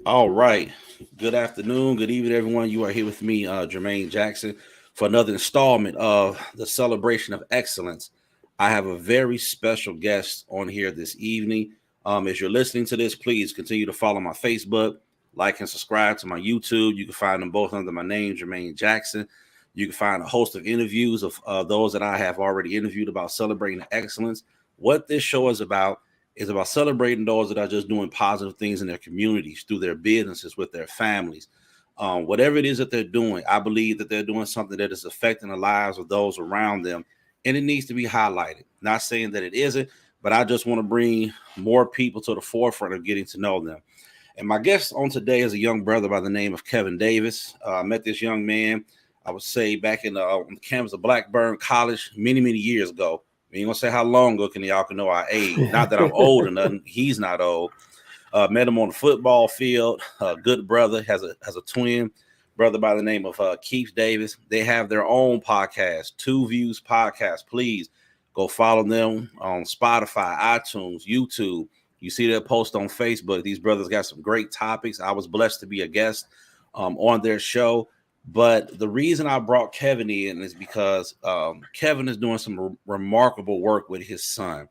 All right. Good afternoon. Good evening, everyone. You are here with me, Jermaine Jackson, for another installment of the Celebration of Excellence. I have a very special guest on here this evening. As you're listening to this, please continue to follow my Facebook, like and subscribe to my YouTube. You can find them both under my name, Jermaine Jackson. You can find a host of interviews of those that I have already interviewed about celebrating excellence. What this show is about celebrating those that are just doing positive things in their communities, through their businesses, with their families. Whatever it is that they're doing, I believe that they're doing something that is affecting the lives of those around them, and it needs to be highlighted. Not saying that it isn't, but I just want to bring more people to the forefront of getting to know them. And my guest on today is a young brother by the name of Kevin Davis. I met this young man, I would say, back on the campus of Blackburn College many, many years ago. We ain't gonna say how long ago, can y'all can know our age. Not that I'm old or nothing. He's not old. Met him on the football field. Good brother, has a twin brother by the name of Keith Davis. They have their own podcast, Two Views Podcast. Please go follow them on Spotify, iTunes, YouTube. You see their post on Facebook. These brothers got some great topics. I was blessed to be a guest on their show. But the reason I brought Kevin in is because Kevin is doing some remarkable work with his son.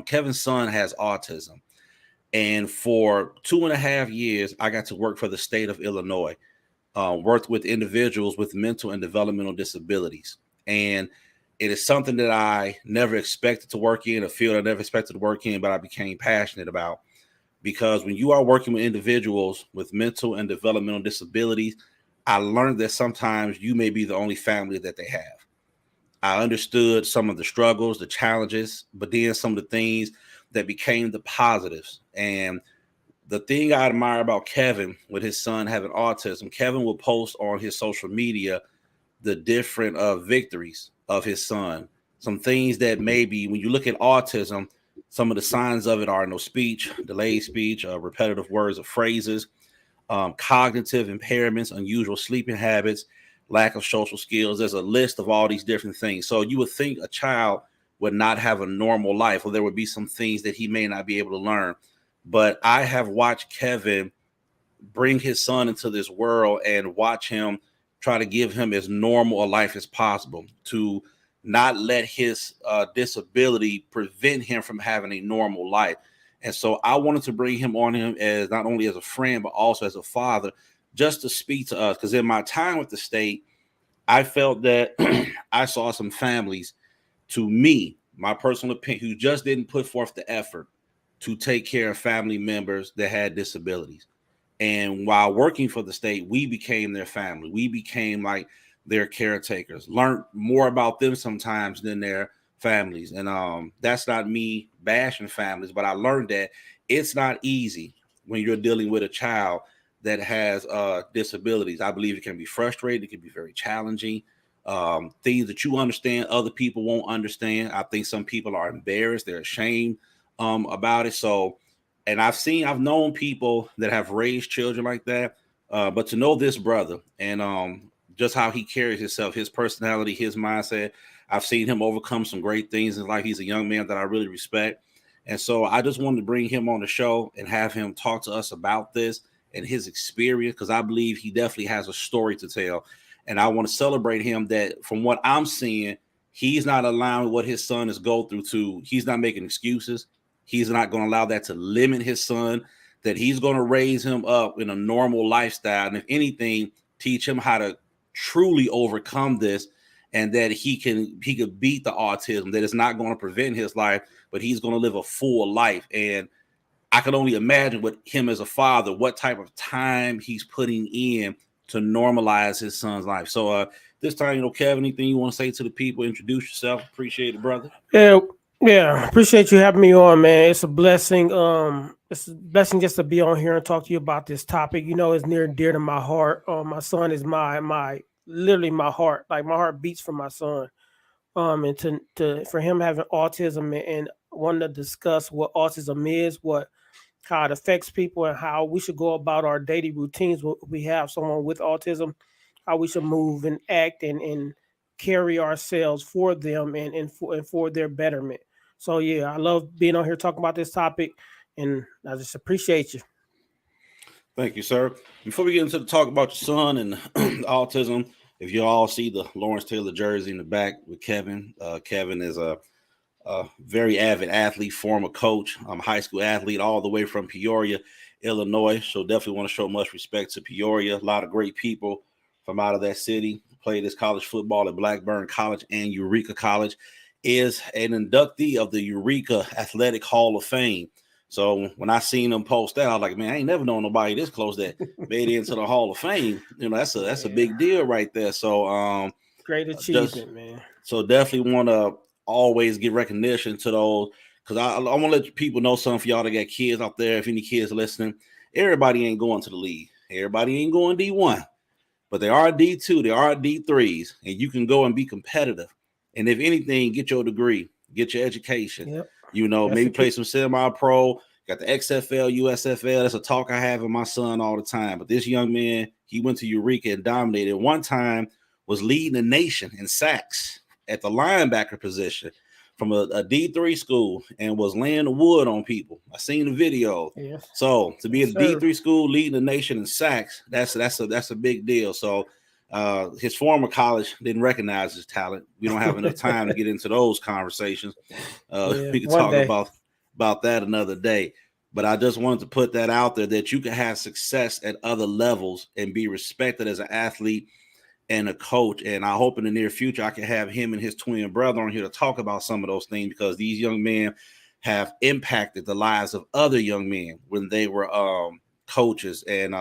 Kevin's son has autism. And for 2.5 years, I got to work for the state of Illinois, worked with individuals with mental and developmental disabilities. And it is something that I never expected to work in, a field I never expected to work in, but I became passionate about. Because when you are working with individuals with mental and developmental disabilities, I learned that sometimes you may be the only family that they have. I understood some of the struggles, the challenges, but then some of the things that became the positives. And the thing I admire about Kevin with his son having autism, Kevin will post on his social media the different victories of his son. Some things that maybe when you look at autism, some of the signs of it are no speech, delayed speech, repetitive words or phrases, cognitive impairments, unusual sleeping habits, lack of social skills. There's a list of all these different things. So you would think a child would not have a normal life, or there would be some things that he may not be able to learn. But I have watched Kevin bring his son into this world and watch him try to give him as normal a life as possible, to not let his disability prevent him from having a normal life. And so I wanted to bring him on him as not only as a friend, but also as a father, just to speak to us. Because in my time with the state, I felt that I saw some families, to me, my personal opinion, who just didn't put forth the effort to take care of family members that had disabilities. And while working for the state, we became their family. We became like their caretakers, learned more about them sometimes than their families. And that's not me bashing families, but I learned that it's not easy when you're dealing with a child that has disabilities. I believe it can be frustrating. It can be very challenging. Things that you understand, other people won't understand. I think some people are embarrassed. They're ashamed about it. So, and I've known people that have raised children like that. But to know this brother and just how he carries himself, his personality, his mindset, I've seen him overcome some great things in life. He's a young man that I really respect. And so I just wanted to bring him on the show and have him talk to us about this and his experience, because I believe he definitely has a story to tell. And I want to celebrate him that from what I'm seeing, he's not allowing what his son is go through he's not making excuses. He's not going to allow that to limit his son, that he's going to raise him up in a normal lifestyle. And if anything, teach him how to truly overcome this, and that he could beat the autism, that it's not going to prevent his life, but he's going to live a full life. And I can only imagine with him as a father, what type of time he's putting in to normalize his son's life. So this time, Kevin, anything you want to say to the people? Introduce yourself. Appreciate it, brother. Yeah, yeah. Appreciate you having me on, man. It's a blessing. It's a blessing just to be on here and talk to you about this topic. You know, it's near and dear to my heart. My son is my literally my heart. Like my heart beats for my son. And to for him having autism and wanting to discuss what autism is, what how it affects people, and how we should go about our daily routines. We have someone with autism, how we should move and act and carry ourselves for them and for their betterment. So yeah, I love being on here talking about this topic, and I just appreciate you. Thank you, sir. Before we get into the talk about your son and autism, if you all see the Lawrence Taylor jersey in the back with Kevin, Kevin is a very avid athlete, former coach, high school athlete, all the way from Peoria, Illinois. So definitely want to show much respect to Peoria. A lot of great people from out of that city. Played his college football at Blackburn College and Eureka College. Is an inductee of the Eureka Athletic Hall of Fame. So when I seen them post that, I was like, man, I ain't never known nobody this close that made it into the Hall of Fame. You know, that's a Yeah, big deal right there. So great just achievement, man. so definitely want to always give recognition to those because I want to let people know something for y'all that got kids out there. If any kids listening, everybody ain't going to the league. Everybody ain't going D1, but they are D2, they are D3s, and you can go and be competitive. And if anything, get your degree, get your education. Yep, You know, that's maybe the play key. some semi-pro. Got the XFL, USFL. That's a talk I have with my son all the time. But this young man, he went to Eureka and dominated. One time, was leading the nation in sacks at the linebacker position from a D3 school and was laying the wood on people. I seen the video. Yes, So to be yes, at a sir. D3 school leading the nation in sacks, that's a big deal. So his former college didn't recognize his talent. We don't have enough time to get into those conversations. Yeah, We could one talk day. about that another day. But I just wanted to put that out there that you can have success at other levels and be respected as an athlete and a coach. And I hope in the near future I can have him and his twin brother on here to talk about some of those things because these young men have impacted the lives of other young men when they were coaches. And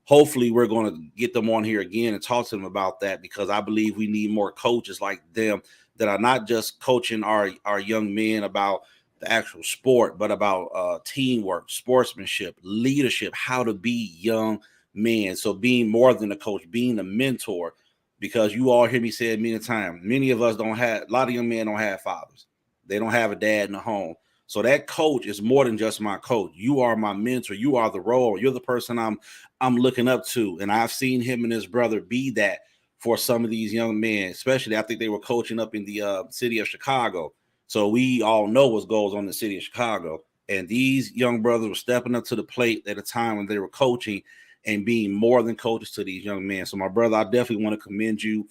hopefully we're going to get them on here again and talk to them about that because I believe we need more coaches like them that are not just coaching our young men about the actual sport, but about teamwork, sportsmanship, leadership, how to be young men. So being more than a coach, being a mentor, because you all hear me say it many times. Many of us don't have, a lot of young men don't have fathers. They don't have a dad in the home. So that coach is more than just my coach. You are my mentor. You are the role. You're the person I'm looking up to. And I've seen him and his brother be that for some of these young men, especially I think they were coaching up in the city of Chicago. So we all know what goes on in the city of Chicago. And these young brothers were stepping up to the plate at a time when they were coaching and being more than coaches to these young men. So my brother, I definitely want to commend you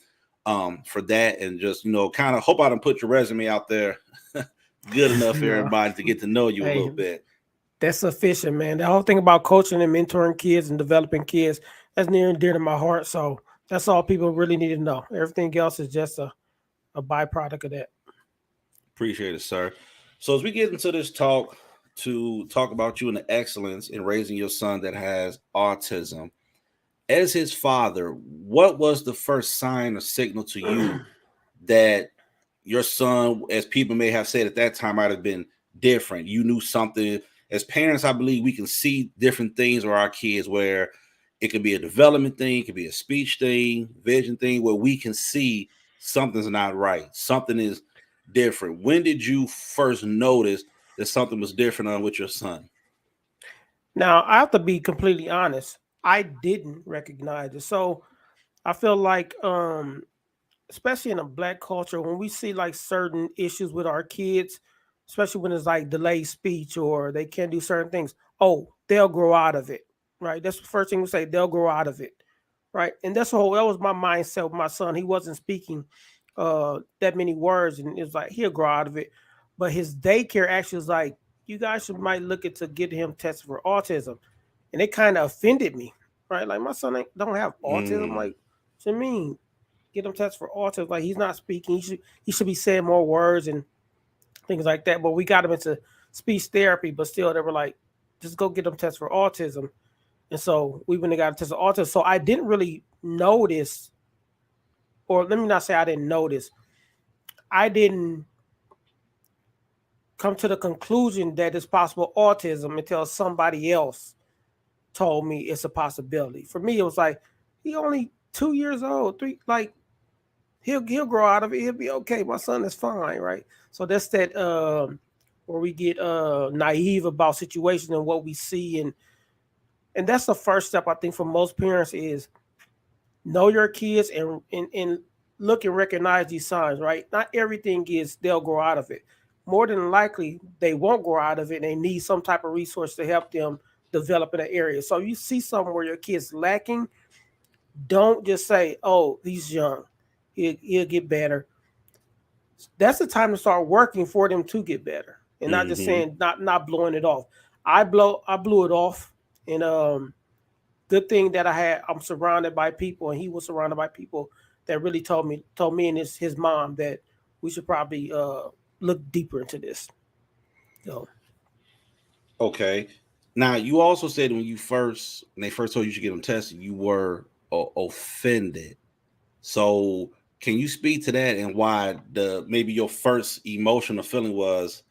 for that and just, you know, kind of hope I don't put your resume out there good enough for No, everybody to get to know you a hey, little bit. that's sufficient, man. The whole thing about coaching and mentoring kids and developing kids, that's near and dear to my heart. So that's all people really need to know. Everything else is just a byproduct of that. Appreciate it, sir. So as we get into this talk to talk about you and the excellence in raising your son that has autism, as his father, what was the first sign or signal to you that your son, as people may have said at that time, might have been different? You knew something. As parents, I believe we can see different things with our kids where it could be a development thing, it could be a speech thing, vision thing, where we can see something's not right. Something is different. When did you first notice that something was different on with your son? Now, I have to be completely honest. I didn't recognize it. So I feel like especially in a black culture, when we see like certain issues with our kids, especially when it's like delayed speech or they can't do certain things, oh, they'll grow out of it, right? That's the first thing we say, they'll grow out of it, right? And that was my mindset with my son. He wasn't speaking that many words, and it was like he'll grow out of it. But his daycare actually was like, you guys should might look into get him tested for autism, and it kind of offended me, right? Like my son don't have autism. Mm, Like, what you mean? Get him tested for autism. Like he's not speaking. He should be saying more words and things like that. But we got him into speech therapy. But still, they were like, just go get him tested for autism. And so we went and got him tested for autism. So I didn't really notice, or let me not say I didn't notice. I didn't come to the conclusion that it's possible autism until somebody else told me it's a possibility. For me, it was like he only 2 years old, three. Like he'll grow out of it. He'll be okay. My son is fine, right? So that's that where we get naive about situations and what we see, and that's the first step I think for most parents is know your kids and look and recognize these signs, right? Not everything is they'll grow out of it. More than likely, they won't grow out of it. And they need some type of resource to help them develop in that area. So you see something where your kid's lacking, don't just say, "Oh, he's young, he'll get better." That's the time to start working for them to get better, and not just Mm-hmm. saying not blowing it off. I blew it off, and good thing that I'm surrounded by people, and he was surrounded by people that really told me and his mom that we should probably look deeper into this. So Okay. Now you also said when they first told you should get them tested, you were offended. So can you speak to that and why the maybe your first emotional feeling was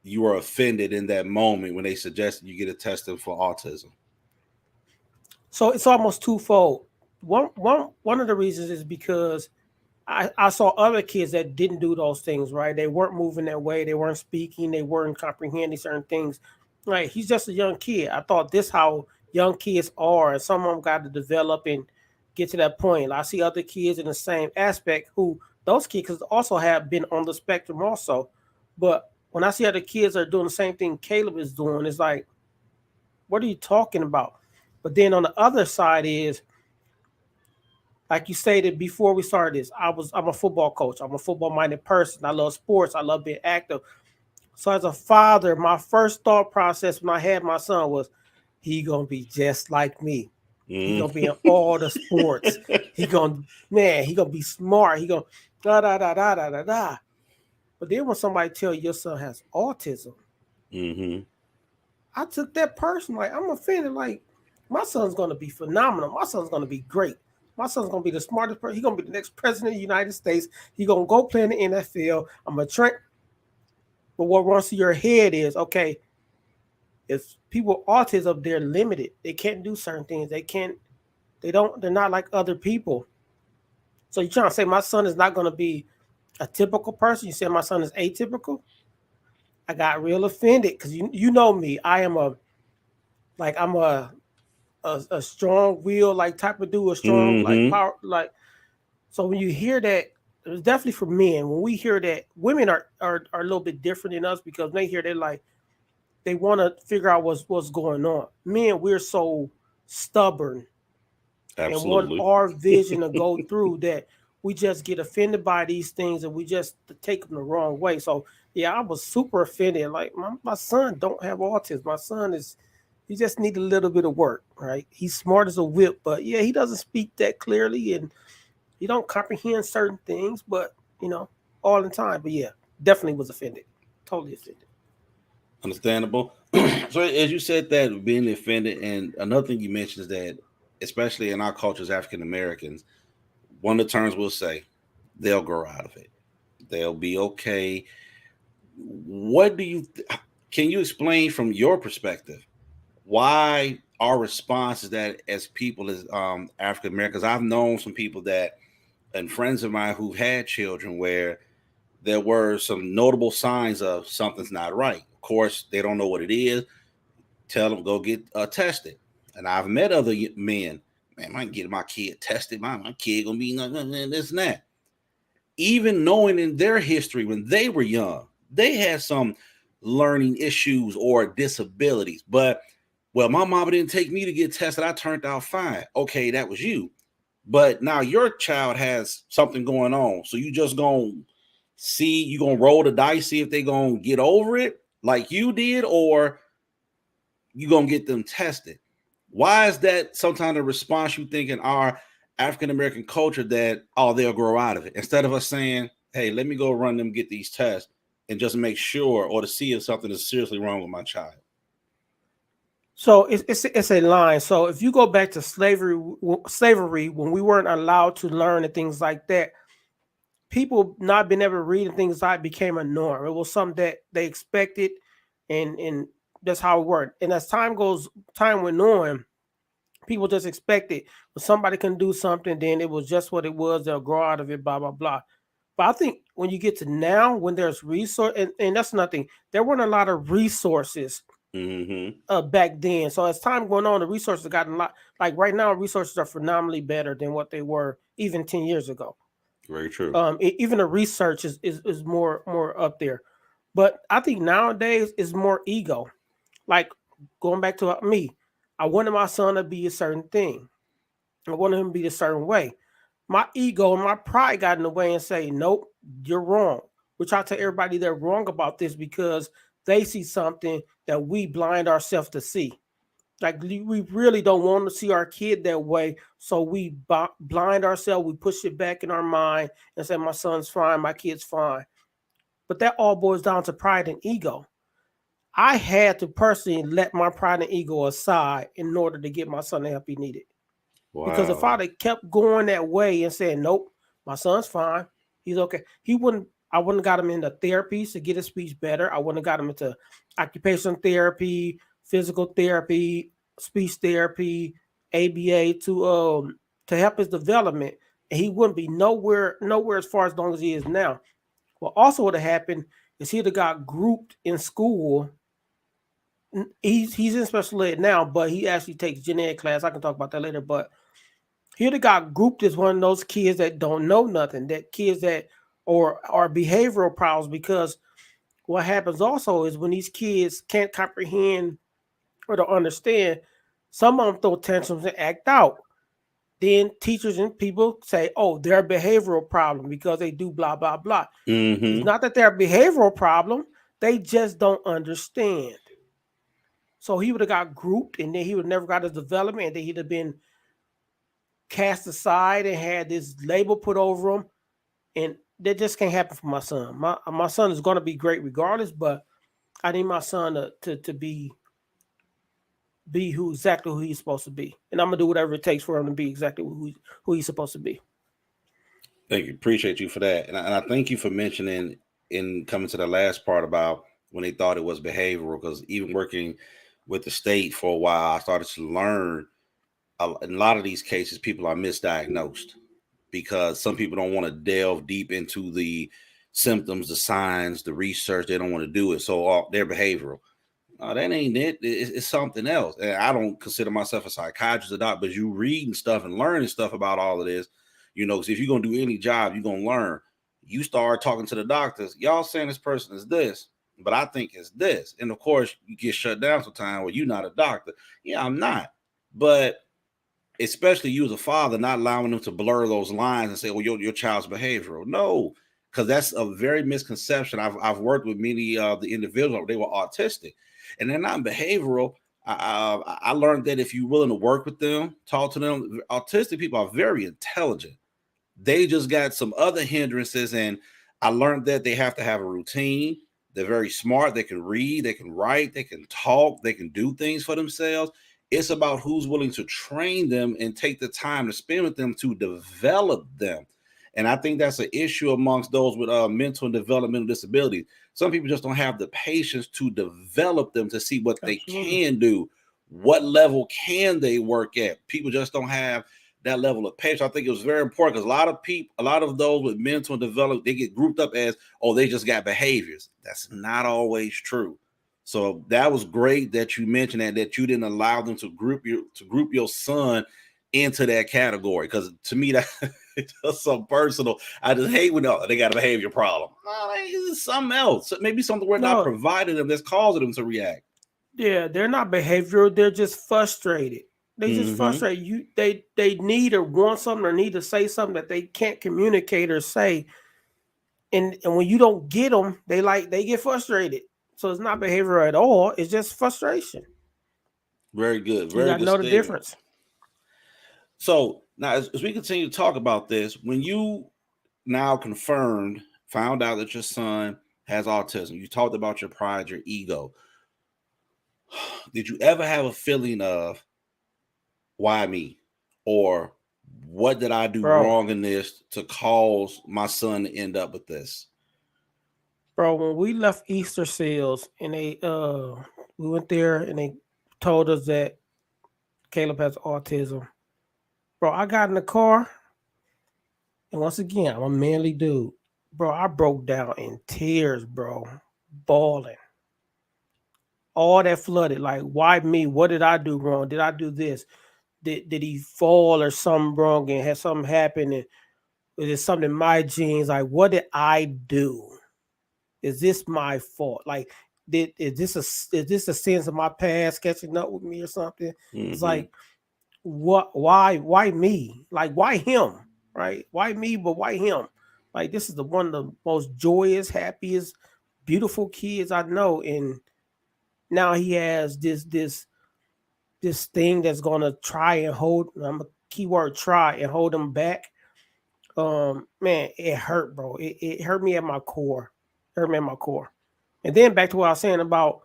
you were offended in that moment when they suggested you get a testing for autism? so it's almost twofold. One of the reasons is because I saw other kids that didn't do those things, right? They weren't moving that way, they weren't speaking, they weren't comprehending certain things. Right. He's just a young kid. I thought this how young kids are, and some of them got to develop and get to that point. I see other kids in the same aspect who those kids also have been on the spectrum also. But when I see other kids are doing the same thing Caleb is doing, it's like, what are you talking about? But then on the other side is like you stated before we started this, I'm a football coach. I'm a football minded person. I love sports. I love being active. So as a father, my first thought process when I had my son was, he gonna be just like me. He Mm. gonna be in all the sports. He gonna be smart. He gonna da da da da da da da. But then when somebody tell you your son has autism, Mm-hmm. I took that person like I'm offended. Like my son's gonna be phenomenal. My son's gonna be great. My son's gonna be the smartest person. He's gonna be the next president of the United States. He's gonna go play in the NFL. I'm gonna train. But what runs through your head is, okay, if people with autism, they're limited. They can't do certain things. They're not like other people. So you're trying to say my son is not gonna be a typical person? You said my son is atypical? I got real offended because you know me. I'm a strong will like type of dude, a strong like Mm-hmm. power like. So when you hear that, it's definitely for men. When we hear that, women are a little bit different than us because when they hear, they're like, they want to figure out what's going on. Men, we're so stubborn and want Absolutely. our vision to go through that we just get offended by these things and we just take them the wrong way. So yeah, I was super offended. Like my son don't have autism. My son is, he just need a little bit of work, right? He's smart as a whip, but yeah, he doesn't speak that clearly and he don't comprehend certain things, but you know, all in time. But yeah, definitely was offended. Totally offended. Understandable. So as you said that being offended, and another thing you mentioned is that, especially in our culture as African Americans, one of the terms we'll say, they'll grow out of it. They'll be okay. What do you can you explain from your perspective why our response is that as people as African Americans? I've known some people that and friends of mine who've had children where there were some notable signs of something's not right. Of course, they don't know what it is. Tell them go get tested. And I've met other men. Man, I might get my kid tested. My kid gonna be this and that. Even knowing in their history when they were young, they had some learning issues or disabilities. But well, my mama didn't take me to get tested. I turned out fine. Okay, that was you. But now your child has something going on. So you just gonna see, you gonna roll the dice, see if they gonna get over it like you did, or you gonna get them tested. Why is that sometimes the response you think in our African American culture that oh they'll grow out of it instead of us saying hey let me go run them get these tests and just make sure or to see if something is seriously wrong with my child. So it's a line. So if you go back to slavery when we weren't allowed to learn and things like that, people not being able to read and things like became a norm. It was something that they expected, and that's how it worked. And as time went on, people just expected when somebody can do something, then it was just what it was. They'll grow out of it, blah blah blah. But I think when you get to now, when there's resource, and that's nothing, there weren't a lot of resources Mm-hmm. back then. So as time going on, the resources have gotten a lot. Like right now, resources are phenomenally better than what they were even 10 years ago. Very true. Even the research is more up there. But I think nowadays is more ego. Like going back to me, I wanted my son to be a certain thing. I wanted him to be a certain way. My ego and my pride got in the way and say, nope, you're wrong. Which I tell everybody they're wrong about this because they see something that we blind ourselves to see. Like we really don't want to see our kid that way, so we blind ourselves. We push it back in our mind and say, "My son's fine, my kid's fine." But that all boils down to pride and ego. I had to personally let my pride and ego aside in order to get my son the help he needed. Because if Wow. I'd have kept going that way and saying, "Nope, my son's fine, he's okay," he wouldn't. I wouldn't have got him into therapy to get his speech better. I wouldn't have got him into occupational therapy, physical therapy, speech therapy, ABA to help his development. And he wouldn't be nowhere as far as long as he is now. What also would have happened is he'd have got grouped in school. He's in special ed now, but he actually takes gen ed class. I can talk about that later. But he'd have got grouped as one of those kids that don't know nothing, that kids that or are behavioral problems. Because what happens also is when these kids can't comprehend or to understand, some of them throw tantrums and act out. Then teachers and people say, "Oh, they're a behavioral problem because they do blah blah blah." It's Mm-hmm. not that they're a behavioral problem; they just don't understand. So he would have got grouped, and then he would have never got his development, and then he'd have been cast aside and had this label put over him, and that just can't happen for my son. My son is going to be great regardless, but I need my son to be who he's supposed to be, and I'm gonna do whatever it takes for him to be exactly who he's supposed to be. Thank you. Appreciate you for that. And I thank you for mentioning in coming to the last part about when they thought it was behavioral, because even working with the state for a while, I started to learn in a lot of these cases, people are misdiagnosed because some people don't want to delve deep into the symptoms, the signs, the research. They don't want to do it. So they're behavioral. That ain't it. It's something else. And I don't consider myself a psychiatrist or doctor, but you reading stuff and learning stuff about all of this, because if you're going to do any job, you're going to learn. You start talking to the doctors, y'all saying this person is this, but I think it's this. And of course, you get shut down sometimes. Well, you're not a doctor. Yeah, I'm not. But especially you as a father, not allowing them to blur those lines and say, "Oh, your child's behavioral." No, because that's a very misconception. I've worked with many of the individuals; they were autistic, and they're not behavioral. I learned that if you're willing to work with them, talk to them, autistic people are very intelligent. They just got some other hindrances, and I learned that they have to have a routine. They're very smart. They can read, they can write, they can talk, they can do things for themselves. It's about who's willing to train them and take the time to spend with them to develop them. And I think that's an issue amongst those with mental and developmental disabilities. Some people just don't have the patience to develop them to see what they Absolutely. can do. What level can they work at? People just don't have that level of patience. I think it was very important because a lot of those with mental development, they get grouped up as, "Oh, they just got behaviors." That's not always true. So that was great that you mentioned that you didn't allow them to group your son into that category. Because to me, that it's just so personal. I just hate when they got a behavior problem. No, it's something else. Maybe something we're not No, providing them that's causing them to react. yeah, they're not behavioral. They're just frustrated. They just Mm-hmm. frustrated. They need or want something or need to say something that they can't communicate or say, and when you don't get them, they get frustrated. So it's not behavior at all. It's just frustration. Very good. You Very got to good know the statement. difference. So now, as we continue to talk about this, when you now found out that your son has autism, you talked about your pride, your ego. Did you ever have a feeling of why me? Or what did I do Bro, wrong in this to cause my son to end up with this? bro, when we left Easter Seals and we went there and they told us that Caleb has autism. Bro, I got in the car and once again, I'm a manly dude. Bro, I broke down in tears, bro, bawling. All that flooded. Like, why me? What did I do wrong? Did I do this? Did he fall or something wrong and had something happen? And was it something in my genes? Like, what did I do? Is this my fault? Like, is this the sins of my past catching up with me or something? It's Mm-hmm. like, what? Why me? Like, why him? Right? Why me? But why him? Like, this is the one of the most joyous, happiest, beautiful kids I know, and now he has this thing that's gonna try and hold. I'm a keyword try and hold him back. Man, it hurt, bro. It hurt me at my core. It hurt me at my core. And then back to what I was saying about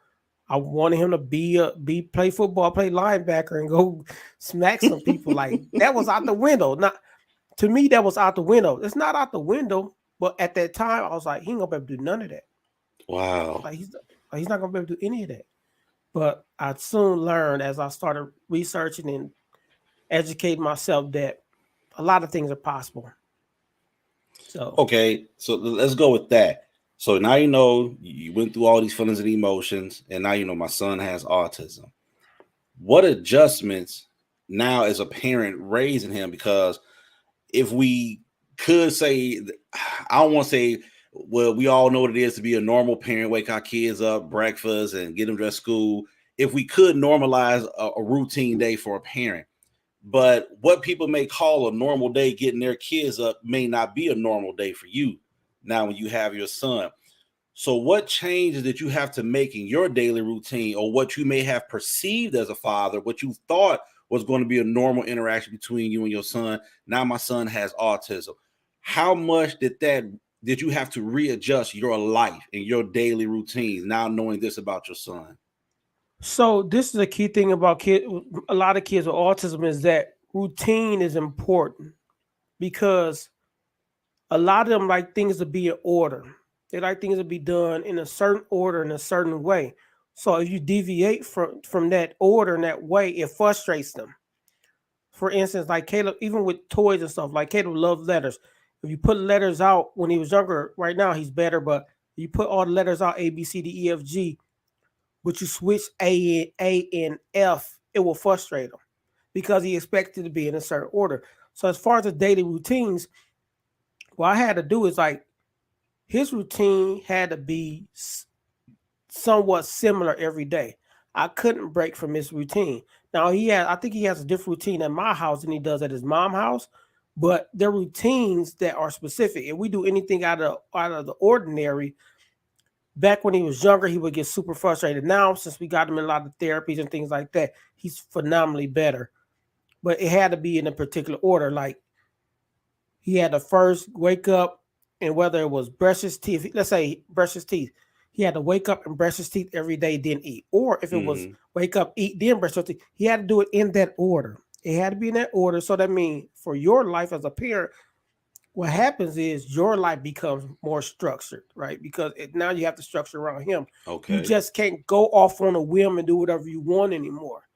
I wanted him to play football, play linebacker, and go smack some people. Like, that was out the window. Not to me, that was out the window. It's not out the window, but at that time, I was like, he ain't gonna be able to do none of that. Wow. Like, he's not gonna be able to do any of that. But I soon learned as I started researching and educating myself that a lot of things are possible. So Okay, so let's go with that. So now you know you went through all these feelings and emotions, and now you know my son has autism. What adjustments now as a parent raising him? Because if we could say, I don't want to say, well, we all know what it is to be a normal parent, wake our kids up, breakfast, and get them dressed school. If we could normalize a routine day for a parent, but what people may call a normal day getting their kids up may not be a normal day for you now when you have your son. So, what changes that you have to make in your daily routine, or what you may have perceived as a father, what you thought was going to be a normal interaction between you and your son? Now, my son has autism. How much did you have to readjust your life and your daily routines now knowing this about your son? So this is a key thing about a lot of kids with autism is that routine is important because a lot of them like things to be in order. They like things to be done in a certain order in a certain way. So if you deviate from that order in that way, it frustrates them. For instance, like Caleb, even with toys and stuff, like Caleb loves letters. If you put letters out when he was younger, right now he's better, but you put all the letters out A B C D E F G, but you switch A and F, it will frustrate him because he expects it to be in a certain order. So as far as the daily routines, what I had to do is like his routine had to be somewhat similar every day. I couldn't break from his routine. Now I think he has a different routine at my house than he does at his mom's house, but they're routines that are specific. If we do anything out of the ordinary, back when he was younger, he would get super frustrated. Now, since we got him in a lot of therapies and things like that, he's phenomenally better. But it had to be in a particular order. Like he had to first wake up, and whether it was brush his teeth, let's say brush his teeth, he had to wake up and brush his teeth every day, then eat. Or if it was Mm-hmm. wake up, eat, then brush his teeth, he had to do it in that order. It had to be in that order. So that means for your life as a parent, what happens is your life becomes more structured, right? Because now you have to structure around him. You Okay. just can't go off on a whim and do whatever you want anymore.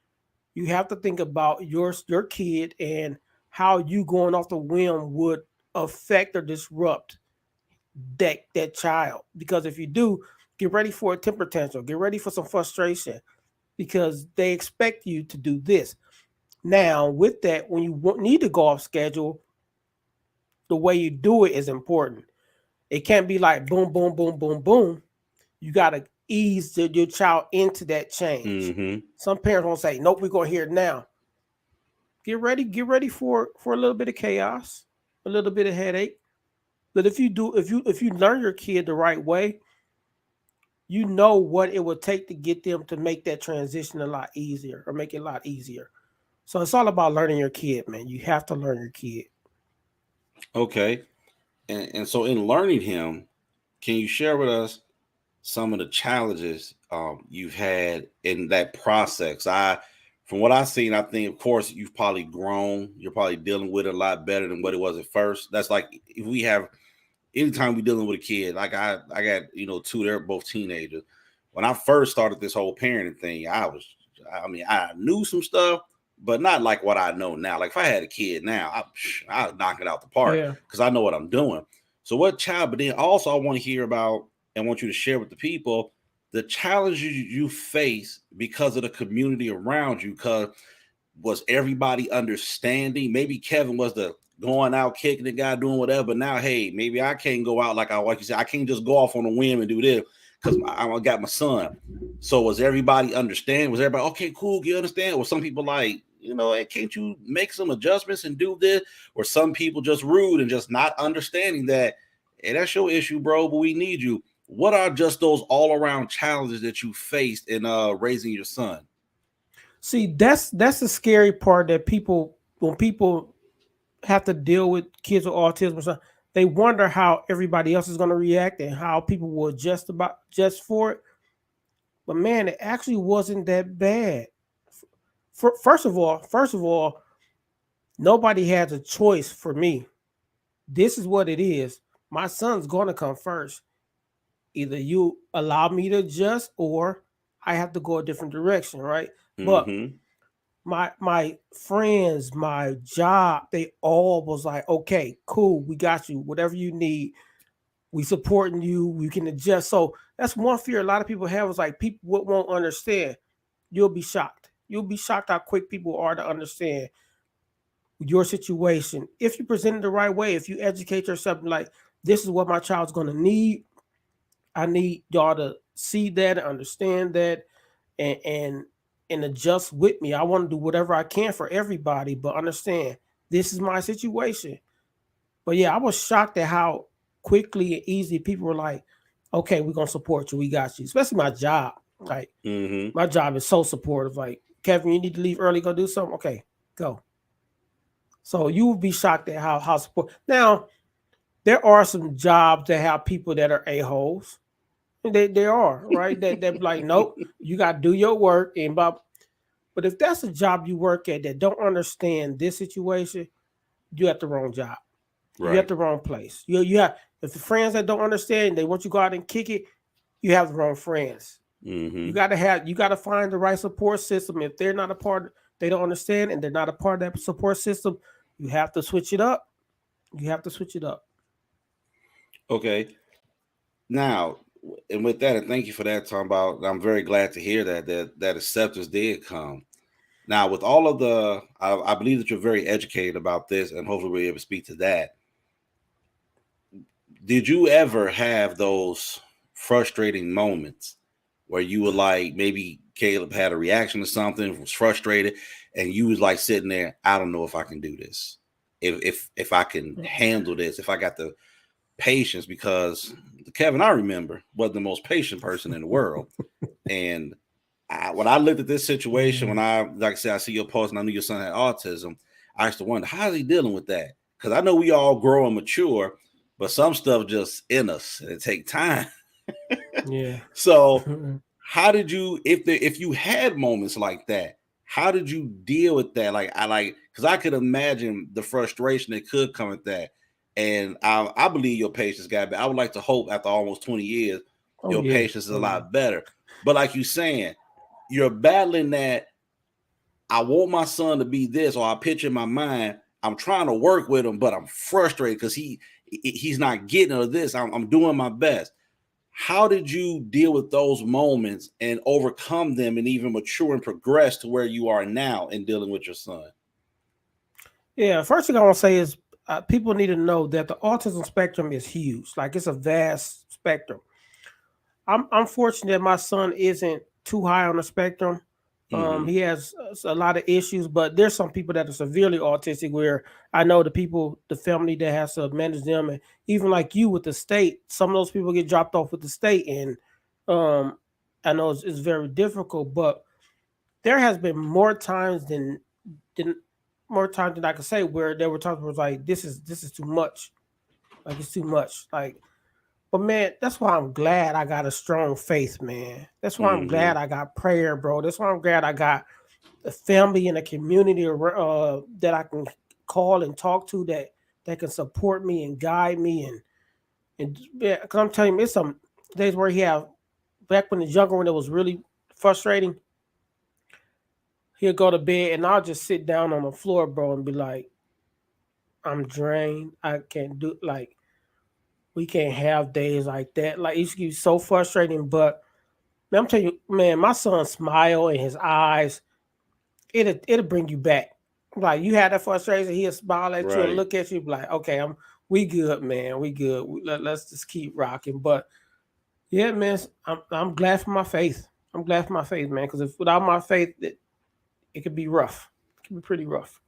You have to think about your kid and how you going off the whim would affect or disrupt that child. Because if you do, get ready for a temper tantrum, get ready for some frustration because they expect you to do this. Now, with that, when you need to go off schedule, the way you do it is important. It can't be like boom, boom, boom, boom, boom. You got to ease your child into that change. Mm-hmm. Some parents won't say, "Nope, we're going to hear it now." Get ready for a little bit of chaos, a little bit of headache. But if you learn your kid the right way, you know what it would take to get them to make that transition a lot easier or make it a lot easier. So it's all about learning your kid, man. You have to learn your kid. Okay. And so in learning him, can you share with us some of the challenges you've had in that process? From what I've seen, I think, of course, you've probably grown. You're probably dealing with it a lot better than what it was at first. That's like if we have anytime we dealing with a kid, like I got two, they're both teenagers. When I first started this whole parenting thing, I knew some stuff, but not like what I know now. Like if I had a kid now, I'd knock it out the park Yeah. because I know what I'm doing. So what child? But then also I want to hear about and want you to share with the people the challenges you face because of the community around you. Because was everybody understanding? Maybe Kevin was the going out kicking the guy doing whatever. But now, hey, maybe I can't go out like you said. I can't just go off on a whim and do this because I got my son. So was everybody understand? Was everybody okay? Cool, you understand? Or some people like, hey, can't you make some adjustments and do this? Or some people just rude and just not understanding that, hey, that's your issue, bro. But we need you. What are just those all around challenges that you faced in raising your son? See, that's the scary part that people when people have to deal with kids with autism or something, they wonder how everybody else is going to react and how people will adjust about just for it. But man, it actually wasn't that bad. First of all, nobody has a choice for me. This is what it is. My son's going to come first. Either you allow me to adjust or I have to go a different direction, right? But Mm-hmm. my friends, my job, they all was like, okay, cool, we got you. Whatever you need, we supporting you. We can adjust. So that's one fear a lot of people have is like people won't understand. You'll be shocked. You'll be shocked how quick people are to understand your situation if you present it the right way. If you educate yourself, like this is what my child's going to need. I need y'all to see that and understand that and and adjust with me. I want to do whatever I can for everybody, but understand this is my situation. But yeah, I was shocked at how quickly and easy people were like, okay, we're gonna support you, we got you. Especially my job. Like Mm-hmm. my job is so supportive. Like, Kevin, you need to leave early, go do something. Okay, go. So you would be shocked at how support. Now, there are some jobs that have people that are a-holes. They are, right? They're like, nope, you gotta do your work and Bob. But if that's a job you work at that don't understand this situation, you at the wrong job. You at Right. the wrong place. You have if the friends that don't understand, they want you to go out and kick it, you have the wrong friends. Mm-hmm. You gotta find the right support system. If they're not a part, they don't understand and they're not a part of that support system, you have to switch it up. You have to switch it up. Okay. Now, and with that, and thank you for that, talking about. I'm very glad to hear that acceptance did come. Now, with all of I believe that you're very educated about this, and hopefully we'll be able to speak to that. Did you ever have those frustrating moments where you were like, maybe Caleb had a reaction to something, was frustrated, and you was like sitting there, I don't know if I can do this, if I can handle this, if I got the patience, because the Kevin I remember was the most patient person in the world, and when I looked at this situation, when like I said, I see your post and I knew your son had autism, I used to wonder, how is he dealing with that? Because I know we all grow and mature, but some stuff just in us and it take time. Yeah. So how did you, if you had moments like that, how did you deal with that? Because I could imagine the frustration that could come with that. And I believe your patience got better. I would like to hope after almost 20 years, Oh your yeah. patience is a Oh yeah. lot better. But like you saying, you're battling that. I want my son to be this, or I picture in my mind, I'm trying to work with him, but I'm frustrated because he's not getting or this. I'm doing my best. How did you deal with those moments and overcome them and even mature and progress to where you are now in dealing with your son? Yeah. First thing I want to say is people need to know that the autism spectrum is huge. Like it's a vast spectrum. I'm fortunate my son isn't too high on the spectrum. Mm-hmm. He has a lot of issues, but there's some people that are severely autistic. Where I know the people, the family that has to manage them, and even like you with the state, some of those people get dropped off with the state, and um, I know it's very difficult. But there has been than more times than I can say where there were times where it's like this is too much, like it's too much, like but man, that's why I'm glad I got a strong faith, man. That's why I'm Mm-hmm. glad I got prayer, bro. That's why I'm glad I got a family and a community that I can call and talk to that can support me and guide me and yeah, because I'm telling you, it's some days where he have back when the younger when it was really frustrating. He'll go to bed and I'll just sit down on the floor, bro, and be like, I'm drained. I can't do like we can't have days like that. Like it's so frustrating, but man, I'm telling you, man, my son's smile in his eyes, it'll bring you back. Like you had that frustration, he'll smile at you and Right. look at you, be like, okay, we good, man, we good. Let's just keep rocking. But Yeah, man. I'm glad for my faith. I'm glad for my faith, man. Because if without my faith, it could be rough. It could be pretty rough.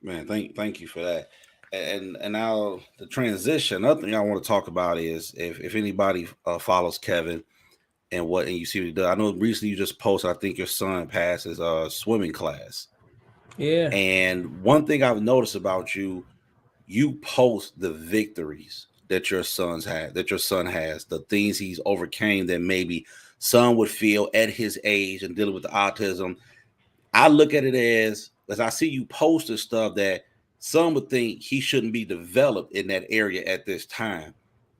Man, thank you for that. And now the transition. Another thing I want to talk about is if anybody follows Kevin and you see what he does. I know recently you just posted. I think your son passed his swimming class. Yeah. And one thing I've noticed about you, you post the victories that your son has, the things he's overcame that maybe some would feel at his age and dealing with the autism. I look at it as I see you posting stuff that some would think he shouldn't be developed in that area at this time,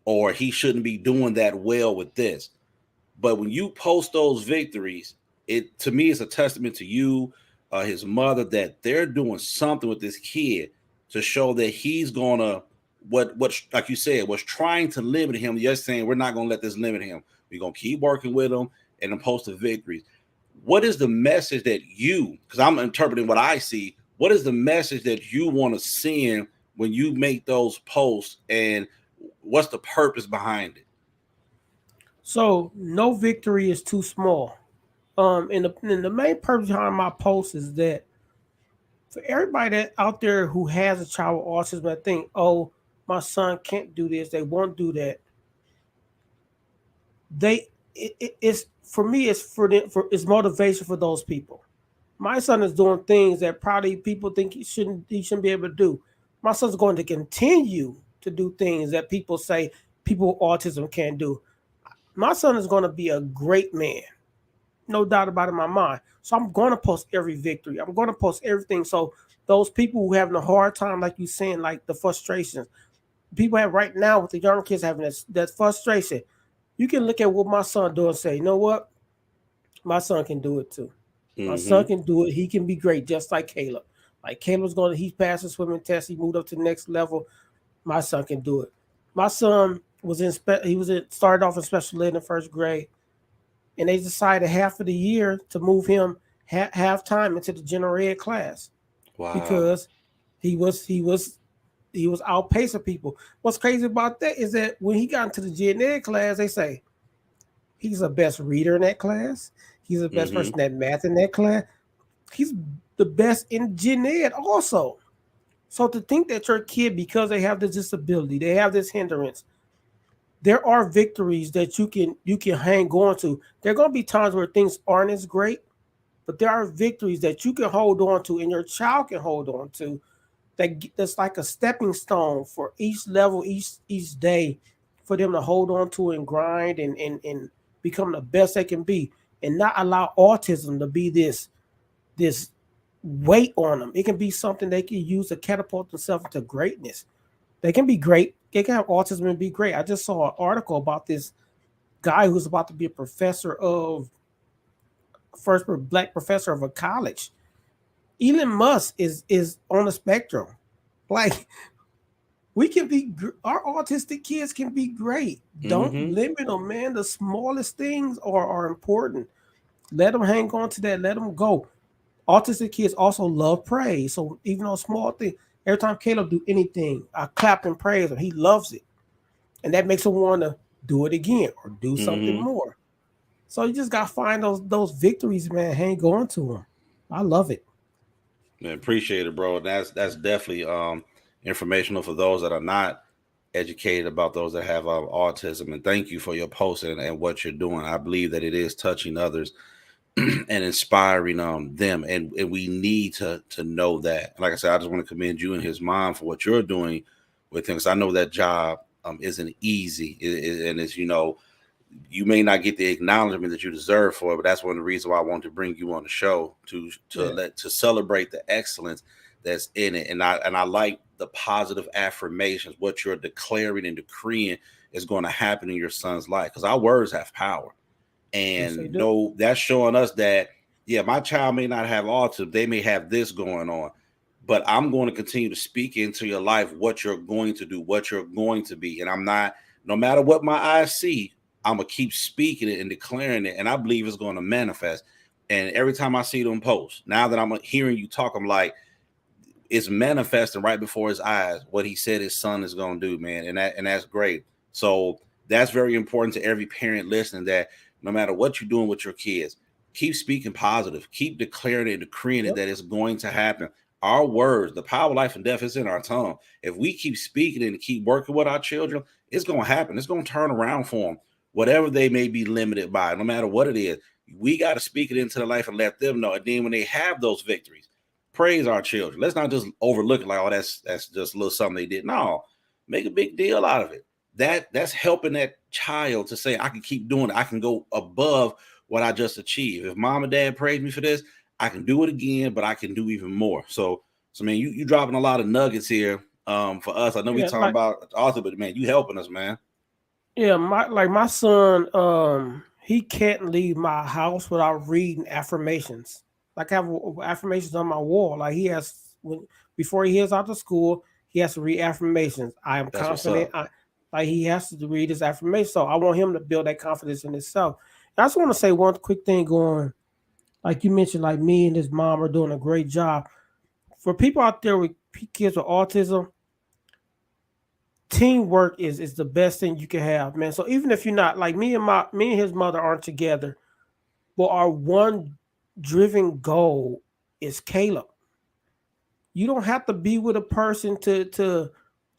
or he shouldn't be doing that well with this. But when you post those victories, it to me is a testament to you, his mother, that they're doing something with this kid to show that he's gonna what like you said was trying to limit him. You're saying we're not gonna let this limit him. We're gonna keep working with him and then post the victories. What is the message that you? Because I'm interpreting what I see. What is the message that you want to send when you make those posts, and what's the purpose behind it? So no victory is too small. And the main purpose behind my post is that for everybody that out there who has a child with autism, I think, oh, my son can't do this, they won't do that. It's for me. It's for it's motivation for those people. My son is doing things that probably people think he shouldn't be able to do. My son's going to continue to do things that people say people with autism can't do. My son is going to be a great man, no doubt about it in my mind. So I'm going to post every victory. I'm going to post everything. So those people who having a hard time, like you saying, like the frustrations people have right now with the young kids having that frustration, you can look at what my son doing and say, you know what, my son can do it too. My son Mm-hmm. can do it. He can be great, just like Caleb. Like Caleb's going to, he passed the swimming test. He moved up to the next level. My son can do it. My son was started off in special ed in the first grade, and they decided half of the year to move him half time into the general ed class Wow. because he was he was he was outpacing people. What's crazy about that is that when he got into the gen ed class, they say he's the best reader in that class. He's the best Mm-hmm. person at math in that class. He's the best in gen ed also. So to think that your kid, because they have this disability, they have this hindrance, there are victories that you can hang on to. There are gonna be times where things aren't as great, but there are victories that you can hold on to and your child can hold on to that's like a stepping stone for each level, each day, for them to hold on to and grind and become the best they can be, and not allow autism to be this weight on them. It can be something they can use to catapult themselves into greatness. They can be great. They can have autism and be great. I just saw an article about this guy who's about to be a professor of first black professor of a college. Elon Musk is on the spectrum. Like we can be our autistic kids can be great. Don't Mm-hmm. limit them, man. The smallest things are important. Let them hang on to that. Let them go. Autistic kids also love praise. So even on small things, every time Caleb do anything, I clap and praise him. He loves it, and that makes him want to do it again or do something Mm-hmm. more. So you just gotta find those victories, man. Hang on to them. I love it. Man, appreciate it, bro. That's definitely informational for those that are not educated about those that have autism. And thank you for your post and what you're doing. I believe that it is touching others and inspiring them, and we need to know that. Like I said, I just want to commend you and his mom for what you're doing with him, because I know that job isn't easy, and it's, you may not get the acknowledgement that you deserve for it, but that's one of the reasons why I want to bring you on the show Yeah. to celebrate the excellence that's in it. And I like the positive affirmations, what you're declaring and decreeing is going to happen in your son's life, because our words have power. Yes, they And do. no, that's showing us that, yeah, my child may not have autism, they may have this going on, but I'm going to continue to speak into your life what you're going to do, what you're going to be. And I'm not, no matter what my eyes see, I'm gonna keep speaking it and declaring it, and I believe it's going to manifest. And every time I see them post, now that I'm hearing you talk, I'm like, it's manifesting right before his eyes what he said his son is going to do, man. And that's great. So that's very important to every parent listening, that no matter what you're doing with your kids, keep speaking positive, keep declaring and decreeing it Yep. that it's going to happen. Our words, the power of life and death is in our tongue. If we keep speaking and keep working with our children, it's going to happen. It's going to turn around for them, whatever they may be limited by, no matter what it is. We got to speak it into their life and let them know. And then when they have those victories, praise our children. Let's not just overlook it like, oh, that's just a little something they did. No, make a big deal out of it. That's helping that child to say, I can keep doing it. I can go above what I just achieved. If mom and dad praised me for this, I can do it again, but I can do even more. So man, you dropping a lot of nuggets here for us. I know we Yeah, talking about author, but man, you helping us, man. my son, he can't leave my house without reading affirmations. Like I have affirmations on my wall. Like he has when before he heads out to school, he has to read affirmations. I am That's what's confident. up. Like he has to read his affirmations. So I want him to build that confidence in himself. And I just want to say one quick thing going, like you mentioned, like me and his mom are doing a great job. For people out there with kids with autism, teamwork is the best thing you can have, man. So even if you're not like me and his mother aren't together, but our one driven goal is Caleb. You don't have to be with a person to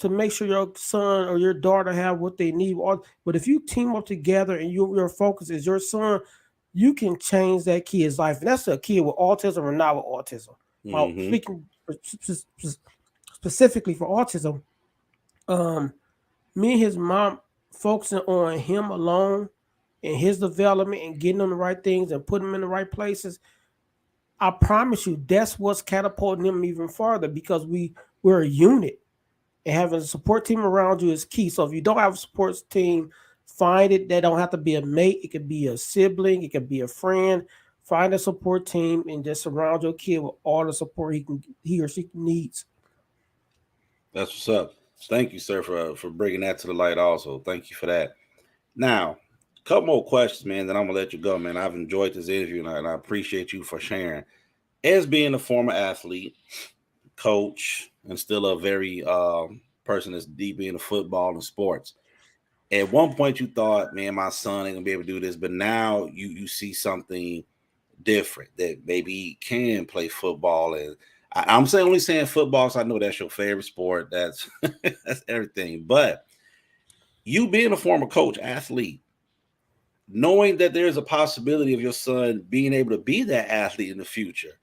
make sure your son or your daughter have what they need. But if you team up together and your focus is your son, you can change that kid's life. And that's a kid with autism or not with autism. Well, Mm-hmm. speaking specifically for autism, um, me and his mom focusing on him alone and his development and getting on the right things and putting him in the right places. I promise you, that's what's catapulting him even farther because we're a unit and having a support team around you is key. So if you don't have a support team, find it. They don't have to be a mate. It could be a sibling. It could be a friend. Find a support team and just surround your kid with all the support he or she needs. That's what's up. Thank you, sir, for bringing that to the light. Also, thank you for that. Now, a couple more questions, man. Then I'm gonna let you go, man. I've enjoyed this interview, and I appreciate you for sharing. As being a former athlete, coach, and still a very person that's deep into football and sports. At one point, you thought, "Man, my son ain't gonna be able to do this," but now you see something different that maybe he can play football. And I'm saying only saying football, so I know that's your favorite sport. That's that's everything. But you being a former coach, athlete, knowing that there's a possibility of your son being able to be that athlete in the future,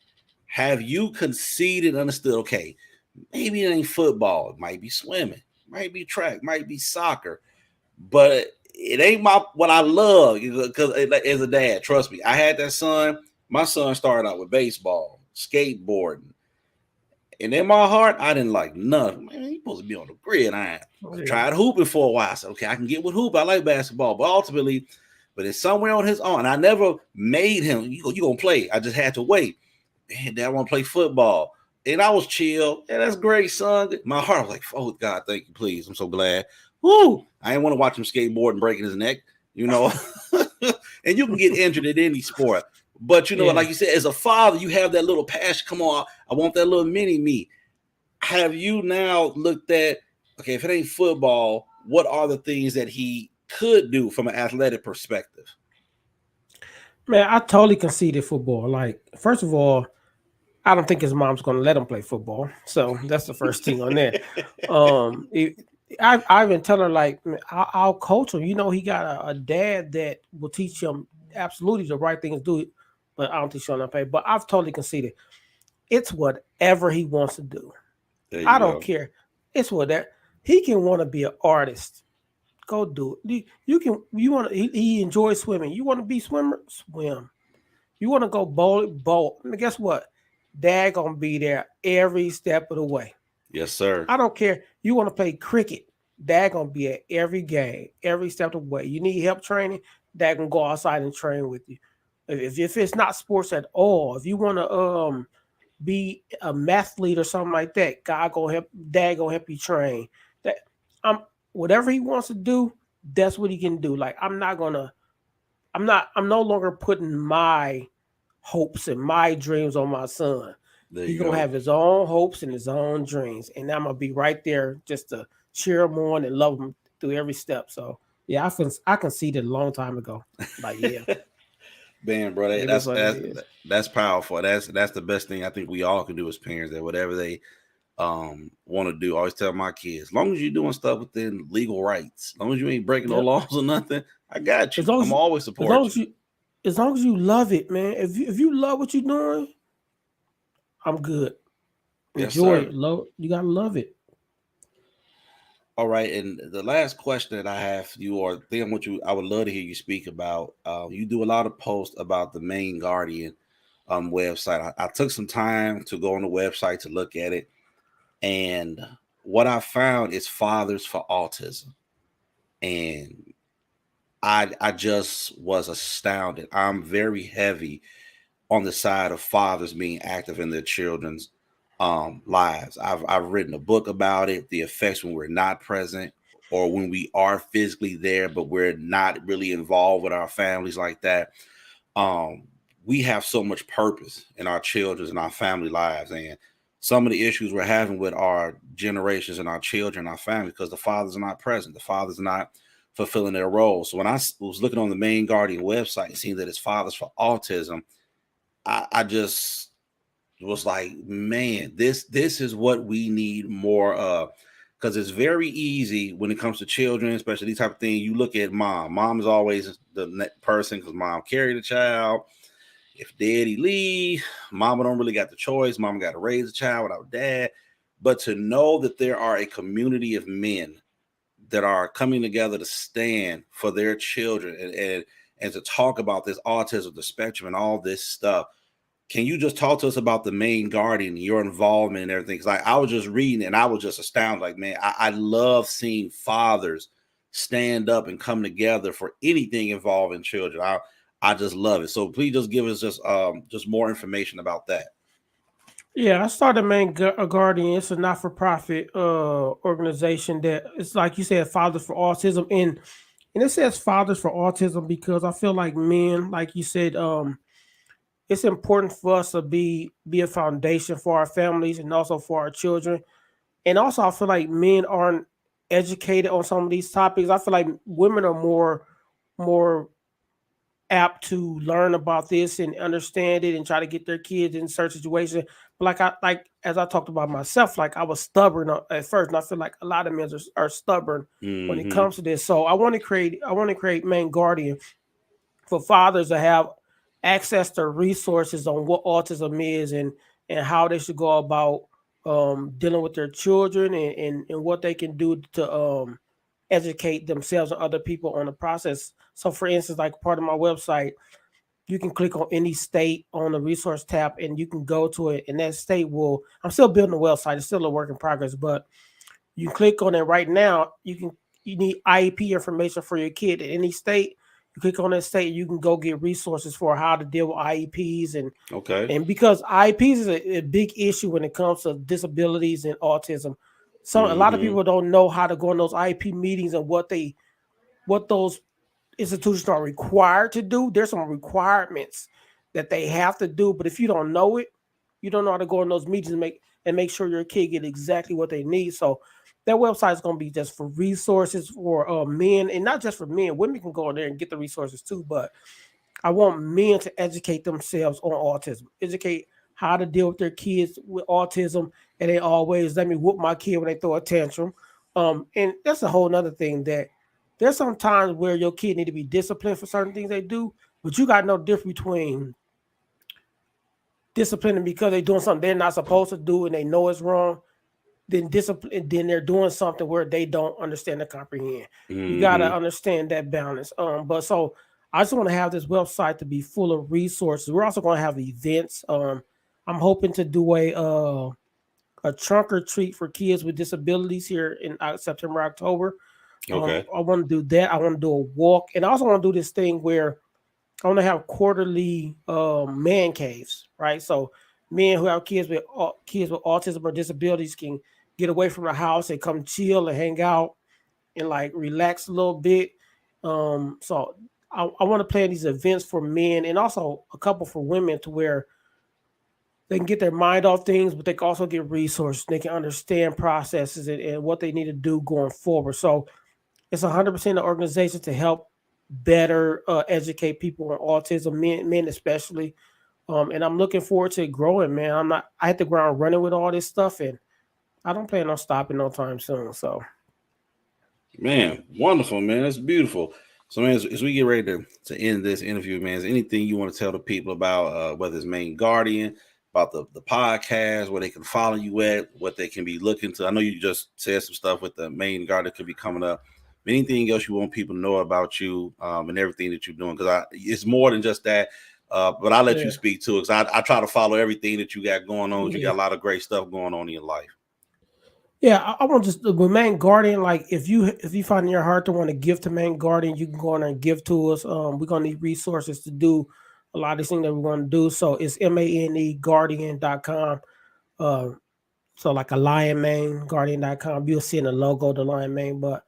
have you conceded, understood, okay, maybe it ain't football, it might be swimming, might be track, might be soccer, but it ain't my what I love because as a dad, trust me, I had that son. My son started out with baseball, skateboarding, and in my heart, I didn't like none. Man, he's supposed to be on the grid. I Yeah. tried hooping for a while. I said, okay, I can get with hoop. I like basketball, but ultimately, but it's somewhere on his own. I never made him. You gonna play? I just had to wait. Man, Dad want to play football, and I was chill. Yeah, that's great, son. My heart was like, oh God, thank you, please. I'm so glad. Woo! I didn't want to watch him skateboard and breaking his neck. You know, and you can get injured at any sport. But you know, Yeah. like you said, as a father, you have that little passion. Come on, I want that little mini me. Have you now looked at, okay, if it ain't football, what are the things that he could do from an athletic perspective? Man, I totally conceded football. Like, first of all, I don't think his mom's going to let him play football. So that's the first thing on there. It, I've been telling her like I'll coach him. You know, he got a dad that will teach him absolutely the right things to do. But I don't think she'll not pay. But I've totally conceded. It's whatever he wants to do. There I you don't go. care. It's whatever he can want to be an artist. Go do it. You can. You want. He enjoys swimming. You want to be swimmer? Swim. You want to go bowl. And guess what? Dad gonna be there every step of the way. Yes, sir. I don't care. You want to play cricket? Dad gonna be at every game, every step of the way. You need help training? Dad can go outside and train with you. If it's not sports at all, if you want to be a mathlete or something like that, God gonna help. Dad gonna help you train. That I'm whatever he wants to do. That's what he can do. Like I'm not gonna. I'm not. I'm no longer putting my hopes and my dreams on my son. There He you gonna go. have his own hopes and his own dreams, and I'm gonna be right there just to cheer him on and love him through every step. So Yeah, I conceded a long time ago. Like, yeah, Man, bro, it is what it is. that's powerful. That's the best thing I think we all can do as parents. That whatever they want to do, I always tell my kids, as long as you're doing stuff within legal rights, as long as you ain't breaking no Yep. laws or nothing, I got As you. long as I'm you, always as long support as you. you, as long as you love it, man. If you love what you're doing, I'm good. Yes, Enjoy sir. it. Love. You gotta love it. All right, and the last question that I have for you, or thing I would love to hear you speak about. You do a lot of posts about the Main Guardian website. I took some time to go on the website to look at it, and what I found is Fathers for Autism, and I just was astounded. I'm very heavy on the side of fathers being active in their children's lives. I've written a book about it, the effects when we're not present or when we are physically there, but we're not really involved with our families like that. Um, we have so much purpose in our children's and our family lives, and some of the issues we're having with our generations and our children, our family, because the fathers are not present, the fathers are not fulfilling their role. So when I was looking on the Main Guardian website and seeing that it's Fathers for Autism, I just was like, man, this is what we need more of. Because it's very easy when it comes to children, especially these type of things. You look at mom. Mom is always the person because mom carried the child. If daddy leave, mama don't really got the choice. Mama got to raise a child without dad. But to know that there are a community of men that are coming together to stand for their children and to talk about this autism, the spectrum, and all this stuff. Can you just talk to us about the Main Guardian, your involvement and everything? Because like I was just reading and I was just astounded. Like, man, I love seeing fathers stand up and come together for anything involving children. I just love it. So please just give us just more information about that. Yeah, I started Guardian. It's a not for profit organization that it's like you said, Fathers for Autism, and it says Fathers for Autism because I feel like men, like you said, it's important for us to be a foundation for our families and also for our children. And also, I feel like men aren't educated on some of these topics. I feel like women are more apt to learn about this and understand it and try to get their kids in certain situations. But like as I talked about myself, like I was stubborn at first, and I feel like a lot of men are stubborn when it Mm-hmm. comes to this. So I want to create Main Guardian for fathers to have access to resources on what autism is and how they should go about dealing with their children and what they can do to educate themselves and other people on the process. So, for instance, like part of my website, you can click on any state on the resource tab and you can go to it, and that state will. I'm still building the website; it's still a work in progress, but you click on it right now. You need IEP information for your kid in any state. You click on that state, you can go get resources for how to deal with IEPs Okay. and because IEPs is a big issue when it comes to disabilities and autism. So a lot of Mm-hmm. people don't know how to go in those IEP meetings and what those institutions are required to do. There's some requirements that they have to do, but if you don't know it, you don't know how to go in those meetings and make sure your kid get exactly what they need. So that website is going to be just for resources for men, and not just for men. Women can go in there and get the resources too, but I want men to educate themselves on autism, educate how to deal with their kids with autism, and they always let me whoop my kid when they throw a tantrum. And that's a whole nother thing that there's some times where your kid need to be disciplined for certain things they do, but you got no difference between disciplining because they're doing something they're not supposed to do and they know it's wrong, then discipline, then they're doing something where they don't understand and comprehend. You gotta Mm-hmm. understand that balance. But so I just want to have this website to be full of resources. We're also going to have events. I'm hoping to do a trunk or treat for kids with disabilities here in September, October. Okay. I want to do that. I want to do a walk, and I also want to do this thing where I want to have quarterly man caves, right? So men who have kids with autism or disabilities can get away from the house and come chill and hang out and like relax a little bit. So I want to plan these events for men and also a couple for women to where they can get their mind off things, but they can also get resources. They can understand processes and what they need to do going forward. So It's 100% an organization to help better educate people on autism, men especially. And I'm looking forward to it growing, man. I hit the ground running with all this stuff, and I don't plan on stopping no time soon. So Man, wonderful, man. That's beautiful. So, man, as we get ready to end this interview, man, is anything you want to tell the people about whether it's Main Guardian, about the podcast, where they can follow you at, what they can be looking to? I know you just said some stuff with the Main Guardian could be coming up. Anything else you want people to know about you and everything that you're doing? Because it's more than just that. But I'll let you yeah, speak to it because I try to follow everything that you got going on. You yeah. got a lot of great stuff going on in your life. Yeah, I want just the main guardian. Like if you find in your heart to want to give to main guardian, you can go on there and give to us. We're gonna need resources to do a lot of these things that we want to do. So it's maneguardian.com. Uh, so like a lion mane guardian.com. You'll see in the logo the lion mane. But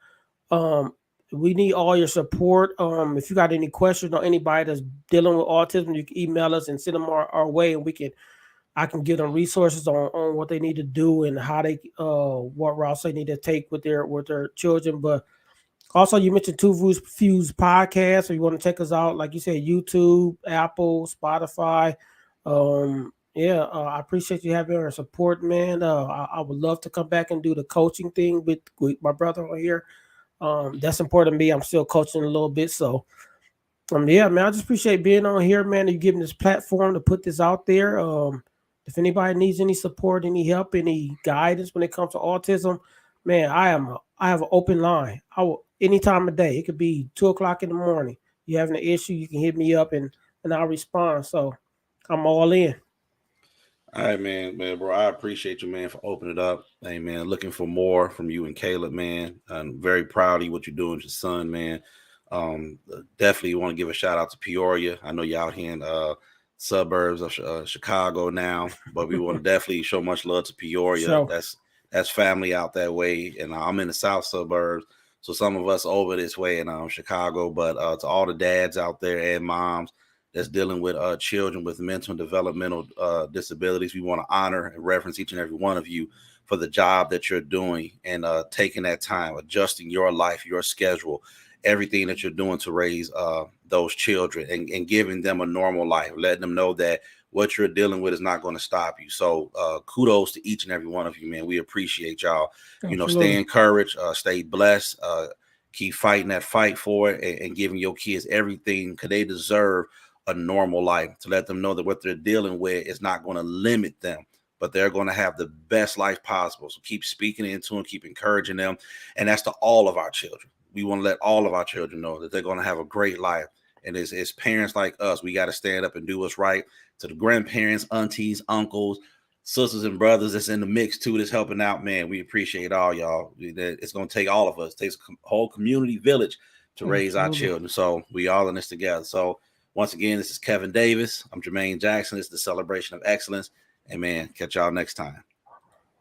um, we need all your support. If you got any questions or anybody that's dealing with autism, you can email us and send them our way, and I can give them resources on what they need to do and how they what routes they need to take with their children. But also you mentioned Two Views Fuse podcast. So you want to check us out, like you said, YouTube, Apple, Spotify. Yeah, I appreciate you having our support, man. I would love to come back and do the coaching thing with my brother on here. That's important to me. I'm still coaching a little bit, so yeah, man, I just appreciate being on here, man. You giving this platform to put this out there. If anybody needs any support, any help, any guidance when it comes to autism, man, I have an open line. I will any time of day. It could be 2 o'clock in the morning. You having an issue, you can hit me up and I'll respond. So I'm all in. All right, man, bro. I appreciate you, man, for opening it up. Hey, man, looking for more from you and Caleb, man. I'm very proud of what you're doing with your son, man. Definitely want to give a shout out to Peoria. I know you're out here in suburbs of Chicago now, but we want to definitely show much love to Peoria. So That's family out that way, and I'm in the south suburbs, so some of us over this way in Chicago. But to all the dads out there and moms that's dealing with children with mental and developmental disabilities. We want to honor and reference each and every one of you for the job that you're doing and taking that time, adjusting your life, your schedule, everything that you're doing to raise those children and giving them a normal life, letting them know that what you're dealing with is not going to stop you. So kudos to each and every one of you, man. We appreciate y'all. Stay absolutely. encouraged, stay blessed, keep fighting that fight for it and giving your kids everything because they deserve a normal life, to let them know that what they're dealing with is not going to limit them, but they're going to have the best life possible. So keep speaking into them, keep encouraging them. And that's to all of our children. We want to let all of our children know that they're going to have a great life. And as parents like us, we got to stand up and do what's right. To the grandparents, aunties, uncles, sisters and brothers that's in the mix too, that's helping out, man, we appreciate all y'all. It's going to take all of us. It takes a whole community village to raise our Absolutely. children. So we all in this together. So once again, this is Kevin Davis. I'm Jermaine Jackson. It's the Celebration of Excellence. And man, catch y'all next time.